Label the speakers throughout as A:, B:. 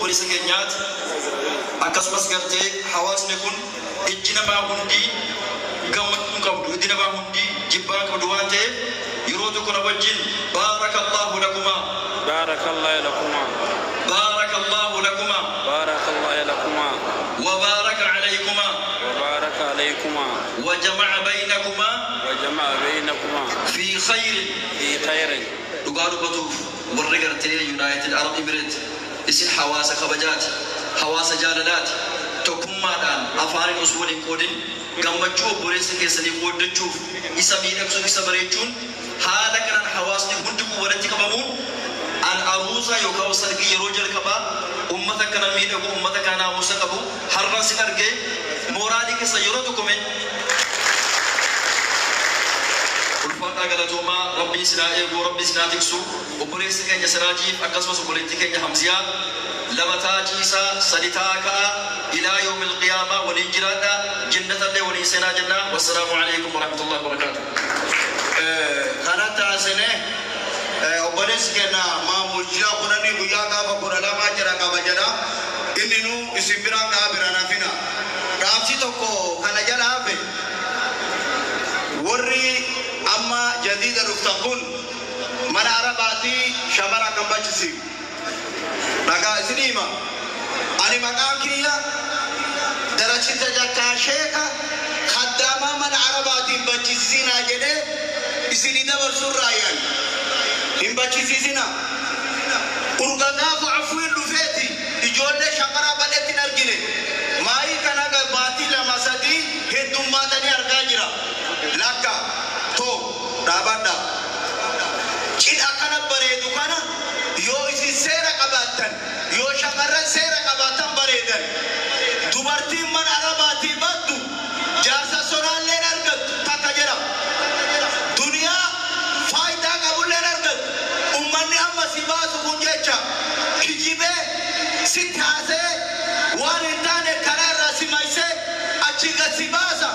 A: obboleessa keenyaati. Akkasumas gartee hawaasni kun ijji namaa hundi gammachuu qabdu, ijji namaa hundi jibbaa qabdu waan ta'eef yeroo tokko na wajjin baarakallahu lakuma.
B: Baarakallahu lakuma.
A: Baarakallahu lakuma.
B: Baarakallahu lakuma.
A: وبارك عليكما
B: وبارك عليكما
A: وجمع بينكما في خير دغارو بتوف ورغرتي يونايتد عرب اميريت اسن حواس خبجات حواس جالالات تكما دان افاري مسؤول كودين غمچو بوريس كيسني قودچو اسمي نفسو يسبريچون حالا كان حواس دي هندكو ورتي كبمون العروسه يوكاو سرقي يروجل كبا امتك كان ميدغو امتك كان موسقبو حرس ارجي مورالي كسيرتكم الفاتا غلطوما ربي سنائي وربي سناتكسو وبريس كان يسراجي اكسوس بوليتيك يا حمزيا لمتا جيسا سديتاكا الى يوم القيامه ونجرادا جنة الله ونسنا جنة والسلام عليكم ورحمه الله وبركاته.
C: كانت سنه وبريس كان ما مجرا قراني ويا كابا قرالا ما جرا كابا جرا إنه إسمبران كابرانا فينا رابطي توكو كان جلا به وري أما جديد رفتقون من عرباتي شمرا كمبتشي لكن سنيما أنا مكان كيا درجة تجاكا شيكا خدامة من عرباتي بتشينا جده إسنيدا برسول رايان إن بتشينا أرجعنا فعفوين لفتي إجولة شمرا بدأت نرجله ماي كنا كباتي لما سدي هدوم ما تاني أرجعيرا لكا تو رابطة كين أكنا بريدو كنا يو إسي سيرة كباتن يو شمرا سيرة كباتن بريدن دوبارتي من عرباتي بدو جالسة سونال لنرجع تكاجرا دنيا فايدة قبول لنرجع أمني أما سباس كونجيتشا كجيبه ستاسه وانتانه كرار راسمايسه أشيكا سباسا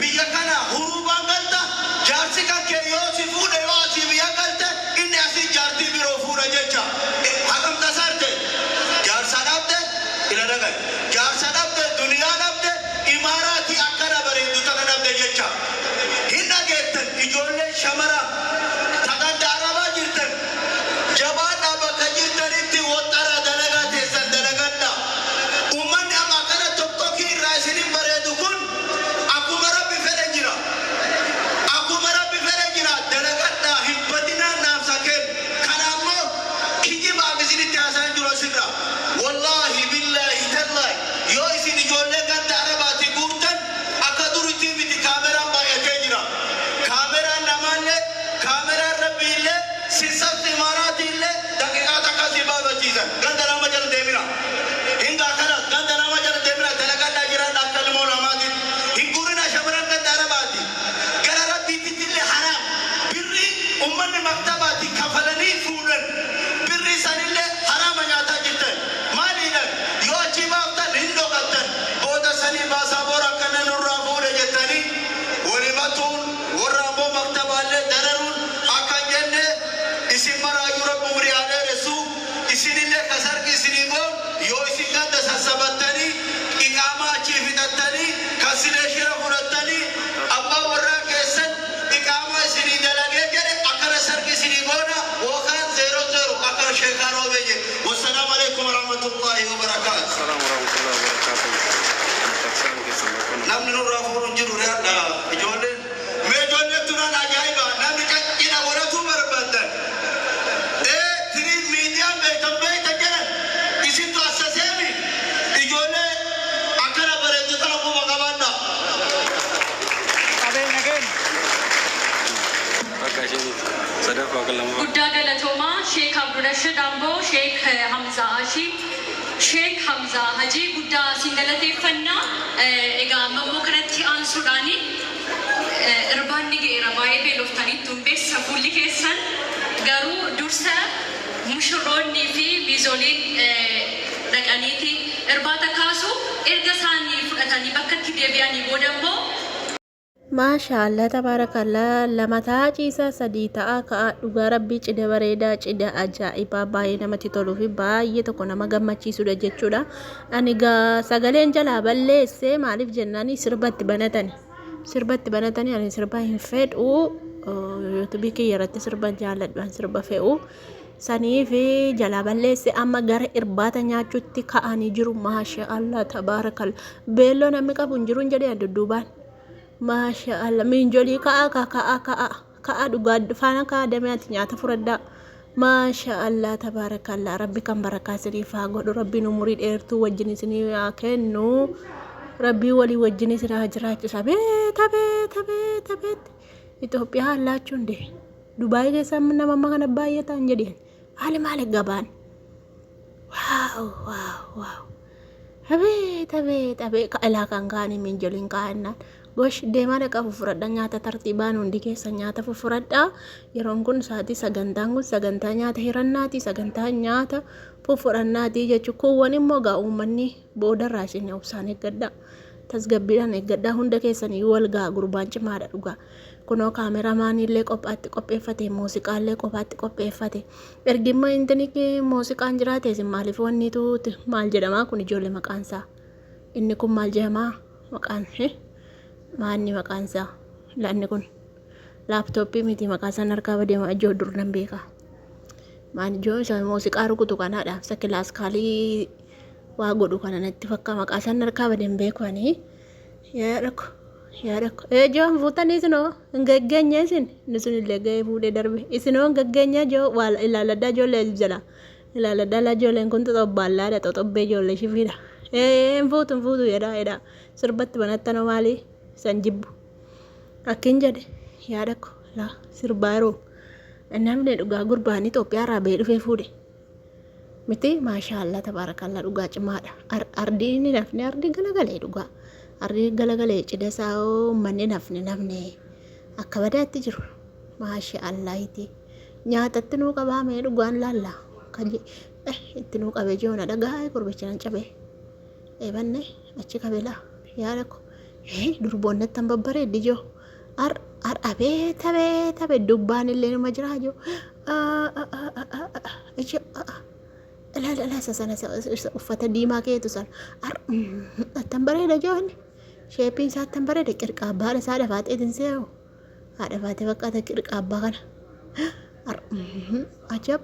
C: بيجاكنا هروبا قلتا جارسيكا كيوسي فوده يوسي بيجاكلتا إني أسي جارتي بيروفورا جيتشا حكم تسارته جارسا نبته إلى رجال جارسا نبته دنيا نبته إماراتي أكنا بريدو تنا نبته جيتشا هنا جيتن إجولة شمرا تنا دارابا جيتن جبان أبا كجيتن إنتي وطارا دلغا تيسن دلغانا ومن أما كنا تبتوكي راسلين بريدو كن أكو مربي فرنجرا دلغانا هبتنا نامساكين كنا أمو كيجي بابسيني تياسان جروسينا والله بالله تالله يو إسيني جولة كان داراباتي قورتن أكادوري تيمي دي كاميرا بايتيجرا كاميرا نمالي كاميرا ربيلي سيسات إماراتي اللي دقيقة تكاسي بابا چيزن غندنا مجال ديمينا هنگا كنا غندنا مجال ديمينا دلغانا جرا ناكل مولا مادي هنگورنا شبران كدارا باتي غنا ربي تتلي حرام بري أمن مكتباتي كفلني فولن بري سنلي حرام نياتا جتن مالينن يو چيبا افتا لندو قتن بودا سني باسا بورا كنن الرافور جتني ولمتون ورابو مكتبا اللي دررون أكان جنة اسم مرا يورب مريانا رسو اسم اللي كسر كسري بون يو اسم كنت سسبتني إقامة چيفتتني كسر شرف رتني أبا ورا كسن إقامة سري دلگه جره أكر سر كسري بونا وخان 00 أكر شيخارو بيجي والسلام عليكم ورحمة الله وبركاته.
B: السلام ورحمة الله وبركاته.
C: نمن نور رافورون جرو ريانا إجولة ميجولة تنان عجائبا نمن كنا ورثو مربندن تري ميديا بيتم بيت جن إسي تو أساسيمي إجولة أكنا بريدو تنقو مقابانا
D: Guddaa galatoomaa Sheek Abdurrashid Amboo, Sheek Hamza Hashim, Sheek Hamza Haji guddaa siin galateeffannaa. Egaa mammoo kanatti aansuudhaani irbaanni ga'eera baay'ee beeloftanii tumbeessa fuulli keessan garuu dursa mushurroonnii fi biizoliin dhaqaniiti irbaata kaasu erga isaanii fudhatanii bakka itti deebi'anii booda immoo
E: Maashaallah tabarakallah lamataa ciisaa sadii ta'a ka'a dhugaa rabbii cidha bareedaa cidha ajaa'ibaa baay'ee namatti toluu fi baay'ee tokko nama gammachiisudha jechuudha. Ani sagaleen jalaa balleesse maaliif jennaani sirbatti banatani ani sirba hin fedhu yuutuubii kiyya irratti sirba jaalladhu sirba fe'u sanii fi jalaa balleesse amma gara irbaata nyaachuutti ka'anii jiru maashaallah tabarakallah beelloo namni qabu hin jiru hin jedhee dudduubaan. Maashaallah minjolii ka'a dhugaa faana ka'a dameeti nyaata furaddaa. Maashaallah tabarakallah rabbi kan barakaa isiniif haa godhu rabbiin umurii dheertuu wajjin isinii haa kennu rabbii walii wajjin isin haa jiraachisa beet Itoophiyaa hallaachuun de Dubaay keessa nama kana baay'ee ta'an jedheen haali maali gabaan waaw beet ilaa kan kaanii minjoliin kaa'annaan. Gosh deemaa dhaqa fufuradha nyaata tartiibaan hundi keessa nyaata fufuradha yeroon kun sa'aatii sagantaan kun sagantaa nyaata hirannaati sagantaa nyaata fufurannaati jechuun kuuwwan immoo gaa uummanni boodarraa isin obsaan eeggadha tasgabbiidhaan eeggadha hunda keessanii wal gaa gurbaan cimaadha dhugaa kunoo kaameraamaanillee qophaatti qopheeffate muuziqaallee qophaatti qopheeffate ergimma intiniki muuziqaan jiraate isin maaliif wannitu maal jedhamaa kun ijoollee maqaansaa inni kun maal jedhamaa maqaan maanni maqaansaa laanni kun laaptooppii miti maqaansaan harkaa badeema ijoo dur nan beeka maan ijoo isa muuziqaa rukutu kanaadha isa kilaaskaalii waa godhu kana natti fakkaa maqaansaan harkaa badeen beekanii yaadakko ijoon fuutanii isinoo hin gaggeenye isin nisun illee ga'ee fuudhee darbe isinoo hin gaggeenye ijoo waa ilaaladdaa ijoollee jala ilaaladdaa la ijoolleen kun xoxobbaalaadha xoxobbee ijoollee shifiidha hin fuutu jedhaa sirbatti banattanoo maalii san jibbu akkin jedhe yaadakko la sirbaaru namni dhugaa gurbaan Itoophiyaa irraa ba'ee dhufee fuudhe miti maashaallah tabarakallah dhugaa cimaadha ardii inni nafne ardii galagalee dhugaa ardii galagalee cidha isaa manni nafne akka badaatti jiru maashaallah iti nyaatatti nuu qabaamee dhugaan laalla kaje itti nuu qabee joona dhagaa gurbicha nan cabee eebanne achi qabela yaadakko durboonnatti han babbareeddi joo abee dubbaan illee numa jiraa joo ilaala sana uffata diimaa keetu san attan bareeda joonni sheepiin isaa attan bareeda qirqaabbaa haadha isaa dhafaateetin see'u haadha faatee fakkaata qirqaabbaa kana ajab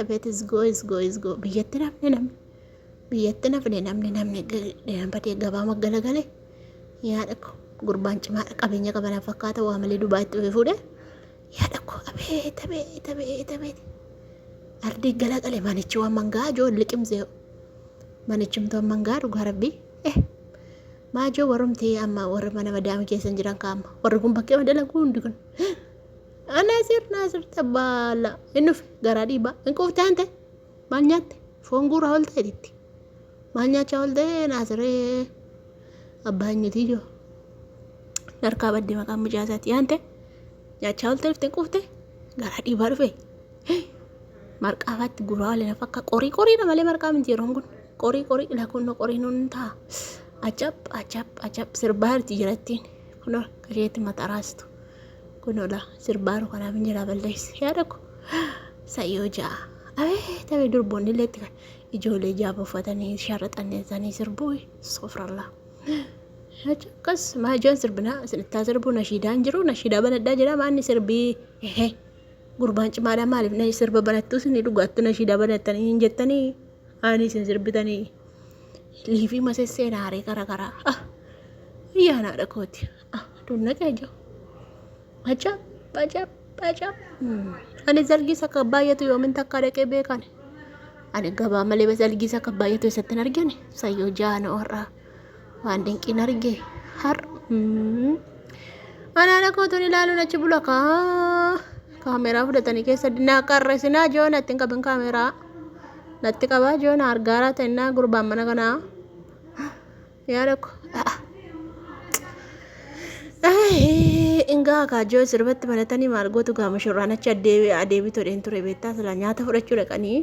E: abeet isgoo biyyatti nafne namni badee gabaa maggalagale yaadakko gurbaan cimaadha qabeenya qabana fakkaata waa malee Dubaayitti dhufee fuudhe yaadakko abeet ardii galagale manichi waan mangaa joo liqimsee manichimtoo mangaa dhugaa rabbii maajoo warrumtii amma warra mana madaami keessan jiran kaama warri kun bakkee madalaguu hundi kun naasir tabbaala inni dhufe garaa dhiibaa hin quufte hante maal nyaatte foon guuraa ol ta'etti maal nyaachaa ol ta'e naasiree abbaan nyutii joo narkaa baddee maqaan mujaasaati hante nyaachaa ol ta'e quufte garaa dhiibaa dhufe marqaafaatti guuraa waliin fakka qoriidha malee marqaa miti yeroon kun qorii lakunno qorii nun ta'a ajab sirbaarti jirattiin kunoo kasheetti maxaraastu kunola sirbaaru kanaaf hin jira balleessi yaadakko sayyoo ja'a abee durboonni illeetti kan ijoollee jaaba uffatanii sharaxanneessanii sirbuu sofrallaa akkas maajoon sirbinaa isinittaa sirbuu nashiidaan jiru nashiidaa banadhaa jedha maanni sirbii gurbaan cimaadhaa maaliif na sirba banattuu isin dhugaattu nashiidaa banattanii hin jettanii ani isin sirbitanii liifii masesseenaa haree garagaraa iyyaanaa dhakooti dunna qeejoo ajab ani zalgisa akka baay'atu yoomin takka dhaqee beekan ani gabaa malee zalgisa akka baay'atu isatti hin argine sayyoo jaana warraa waan dinqiin arge har anaana kootuun ilaaluun achi bula kaameraa fudhatanii keessa dinaa qarresinaa joo natti hin qabin kaameraa natti qabaa joo na argaaraa ta'inaa gurbaan mana kanaa yaadakko ingaa kaajoo sirbatti banatanii maal gootu gaama shurraan achi adeebitu dheen ture beektaa sila nyaata fudhachuu dhaqanii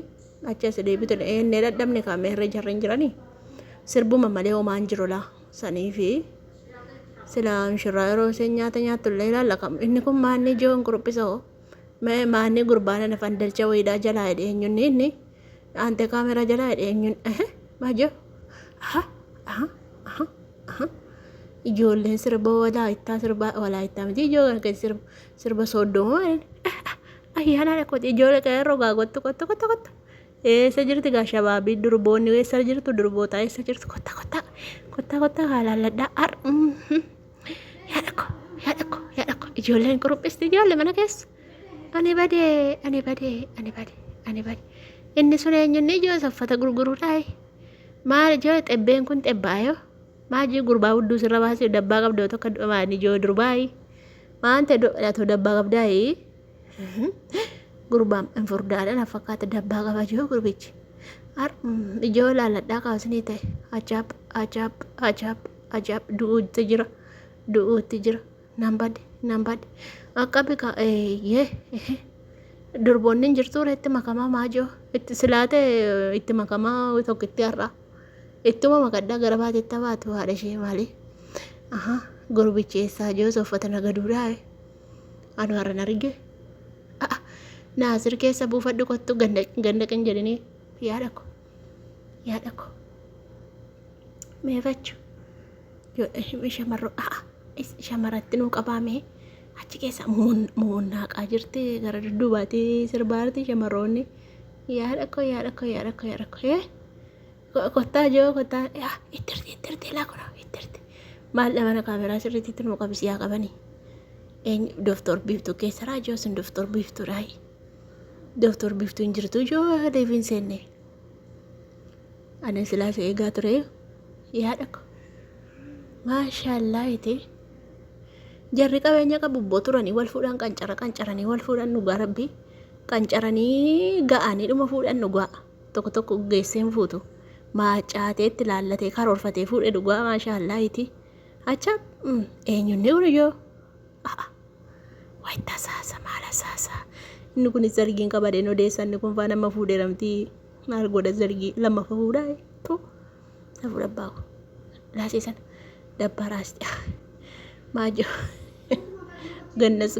E: achi as adeebitu dheen dadhabne kaameerree jarreen jiranii sirbuma malee homaa hin jiru laa sanii fi sila mushurraa yeroo isheen nyaata nyaatullee ilaalla kam inni kun maanni ijoon quruphisoo maanni gurbaana nafan dalcha wayiidhaa jalaa hidhe eenyunni inni ante kaamera jalaa hidhe eenyun maajo ijoolleen sirba walaayittaa sirba walaayittaa miti ijoo kan keessi sirba sooddomoo ayyaana dhaqqooti ijoollee qeerroo gaa kottu eessa jirti gaa shabaabii durboonni eessa jirtu durboota eessa jirtu kotta haalaalladhaa ar yaadakko ijoolleen quruphisti ijoollee mana keessa ani badee inni sun eenyunni ijoo saffata gurguruudhaa maal ijoo xebbeen kun xebbaayo maaji gurbaa hudduu sirra baasee dabbaa qabdoo tokko maani ijoo durbaayi maante dhodhatoo dabbaa qabdaayi gurbaan hin furdaadhaan fakkaata dabbaa qaba ijoo gurbichi ijoo laalladhaa kaasanii ta'e ajaab du'uutti jira nan badde akka bika durboonni hin jirtuudha itti makamaa maajoo itti silaate itti makamaa tokkitti har'a ittuma makaddaa gara baatitti baatu haadha ishee maali gurbichi eessaa ijoo soffata nagaduudhaa anu har'an arge naasir keessa buufadhu kottu ganda qin jedhanii yaadako meefachu shamarratti nuu qabaame achi keessa muunnaaqaa jirti gara dudduubaatii sirbaarti shamarroonni yaadako kottaa joo kottaa ittirti laakuna ittirti maal mana kaameraa sirriitti nuu qabisiyaa qabanii doktor biiftuu keessa raajoo sun doktor biiftuudhaayi doktor biiftuu hin jirtu joo deebiin seenne ani silaasa eegaa ture yaadako maashaallah ite jarri qabeenya qabubboo turanii wal fuudhan qancaranii wal fuudhan dhugaa rabbii qancaranii ga'anii dhuma fuudhan dhugaa tokko geesseen fuutu maacaateetti laallatee karoorfatee fuudhe dhugaa maashaallah iti acha eenyunni kun ijoo wayita saasa maala saasa inni kun zargiin qabadeen odeessan inni kun faa nama fuudheeramtii maal godha zargii lammafa fuudhaa tu safu dhabbaaku laasiisan dabbaa raasti maajo gannas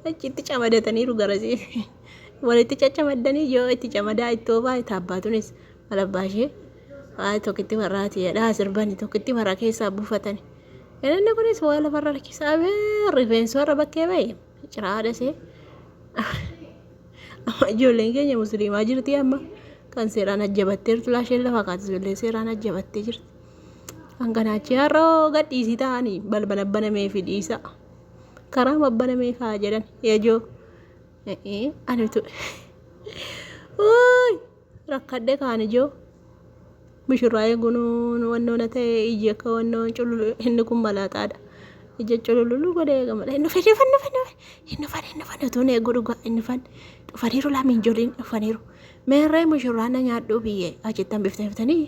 E: achitti camadataniiru garasii walitti caccamadanii yoo itti camadaa ittoo baay'ee taabbaatunis malabbaashee tokkitti marraati jedhaa sirbanii tokkitti maraa keessaa buufatani inni kunis waa lafarra rakkisaa rifeensu warra bakkee baay'ee ciraadhasee amma ijoolleen keenya musliimaa jirti amma kan seeraan ajjabatteertu laasheen lafa kaatisullee seeraan ajjabattee jirti hanganaachi har'oo gadhiisii ta'anii balbala banamee fi dhiisa karaa mabbanamee faa jedhan ejoo anitu rakkadhe kaan ijoo mushurraa eeguun wannoona ta'e iji akka wannoon cululu inni kun malaaxaadha ija cululu godhee gamada inni fan utuun eeguu dhugaa inni fan dhufaniiru lamiin joliin dhufaniiru meerree mushurraa na nyaadhuu biyyee achittan bifteeftanii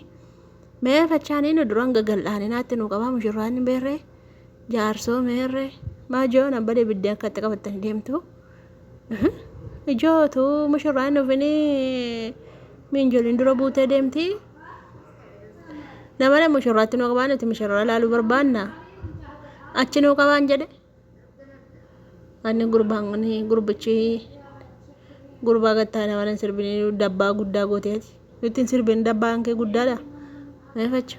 E: mee fachaanii nu duraan gagal'aanii naatti nu qabaa mushurraan beerree jaarsoo meerree maajoo nabbade biddee akka itti qabattanii deemtu ijootu mushurraan dhufinii miinjoliin dura buutee deemti namana mushurraatti nu qabaa nuti mushurraa laaluu barbaanna achi nu qabaan jedhe ani gurbichi gurbaa gattaa namana sirbinii dabbaa guddaa gooteeti nuti sirbin dabbaan kee guddaadha meefachu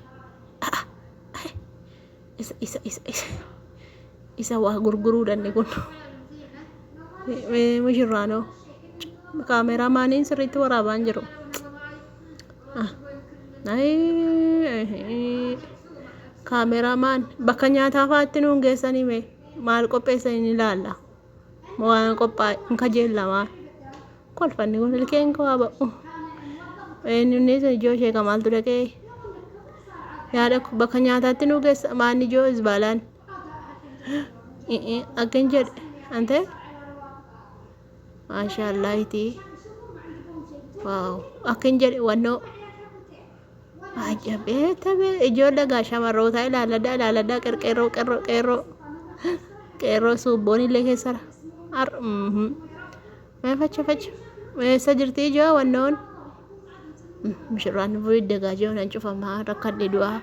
E: isa waa gurguruudhaan kun mushurraanoo kaameraa maaniin sirriitti waraabaan jiru kaameraa maan bakka nyaataa faatti nuun geessanii mee maal qopheessanii ilaalla waan qophaa'e hin kajeellamaa kolfanni kun ilkeen kawaa ba'u eenyunni sun ijoo ishee kamaaltu dhaqee yaada bakka nyaataatti nu geessa maanni ijoo isbaalaan akkan jedhe ante maashaallah itii waaw akkan jedhe wannoo ajabee tabe ijoollee gaa shamarrootaa ilaaladhaa qeerroo suubboon illee keessara mee facha eessa jirti ijoo wannoon Mushuraan furii dagaaji'oon an cufamaa rakkadhe du'aa.